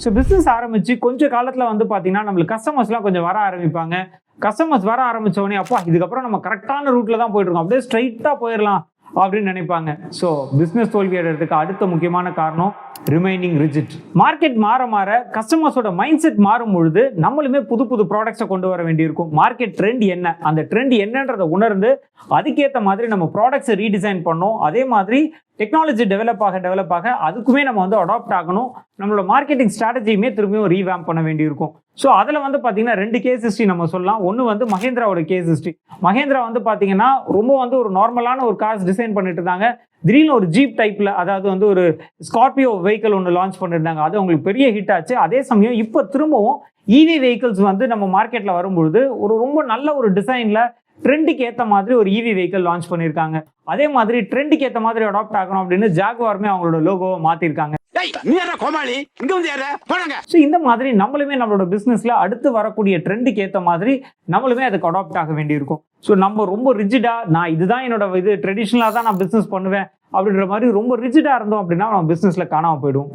So business ஆரம்பிச்சு கொஞ்சம் காலத்தில் வந்து பார்த்தீங்கன்னா நம்மளுக்கு கஸ்டமர்ஸ்லாம் கொஞ்சம் வர ஆரம்பிப்பாங்க. கஸ்டமர்ஸ் வர ஆரம்பிச்ச உடனே அப்பா இதுக்கப்புறம் நம்ம கரெக்டான ரூட்ல தான் போயிட்டு இருக்கோம், அப்படியே ஸ்ட்ரைட்டாக போயிடலாம் அப்படின்னு நினைப்பாங்க. ஸோ பிஸ்னஸ் தோல்வி அடைறதுக்கு அடுத்த முக்கியமான காரணம் ரிமைனிங் ரிஜிட். மார்க்கெட் மாற மாற கஸ்டமர்ஸோட மைண்ட் செட் மாறும் பொழுது நம்மளுமே புது புது ப்ராடக்ட்ஸை கொண்டு வர வேண்டியிருக்கும். மார்க்கெட் ட்ரெண்ட் என்ன, அந்த ட்ரெண்ட் என்னன்றதை உணர்ந்து அதுக்கேற்ற மாதிரி நம்ம ப்ராடக்ட்ஸை ரீடிசைன் பண்ணோம். அதே மாதிரி டெக்னாலஜி டெவலப் ஆக அதுக்குமே நம்ம வந்து அடாப்ட் ஆகணும். நம்மளோட மார்க்கெட்டிங் ஸ்ட்ராட்டஜியுமே திரும்பியும் ரீவேம்ப் பண்ண வேண்டியிருக்கும். ஸோ அதில் வந்து பார்த்தீங்கன்னா 2 கேஸ் ஹிஸ்ட்ரி நம்ம சொல்லலாம். ஒன்று வந்து மஹேந்திராவோட கேஸ் ஹிஸ்ட்ரி. மஹேந்திரா வந்து பார்த்தீங்கன்னா ரொம்ப வந்து ஒரு நார்மலான ஒரு கார்ஸ் டிசைன் பண்ணிட்டு இருந்தாங்க. திடீர்னு ஒரு ஜீப் டைப்ல, அதாவது வந்து ஒரு ஸ்கார்பியோ வெஹிக்கிள் ஒன்று லான்ச் பண்ணியிருந்தாங்க. அது அவங்களுக்கு பெரிய ஹிட் ஆச்சு. அதே சமயம் இப்போ திரும்பவும் இவி வெஹிக்கிள்ஸ் வந்து நம்ம மார்க்கெட்ல வரும்பொழுது ஒரு ரொம்ப நல்ல ஒரு டிசைன்ல ட்ரெண்டுக்கு ஏற்ற மாதிரி ஒரு இவி வெஹிக்கிள் லான்ச் பண்ணியிருக்காங்க. அதே மாதிரி ட்ரெண்டுக்கு ஏற்ற மாதிரி அடாப்ட் ஆகணும் அப்படின்னு ஜாகுவாருமே அவங்களோட லோகோவை மாத்திருக்காங்க. இந்த மாதிரி நம்மளுமே நம்மளோட பிசினஸ்ல அடுத்து வரக்கூடிய ட்ரெண்டுக்கு ஏற்ற மாதிரி நம்மளுமே அதுக்கு அடாப்ட் ஆக வேண்டியிருக்கும். ஸோ நம்ம ரொம்ப ரிஜிடா நான் இதுதான் என்னோட ட்ரெடிஷனலா தான் நான் பிசினஸ் பண்ணுவேன் அப்படின்ற மாதிரி ரொம்ப ரிஜிடா இருந்தோம் அப்படின்னா நம்ம பிசினஸ்ல காணாம போயிடும்.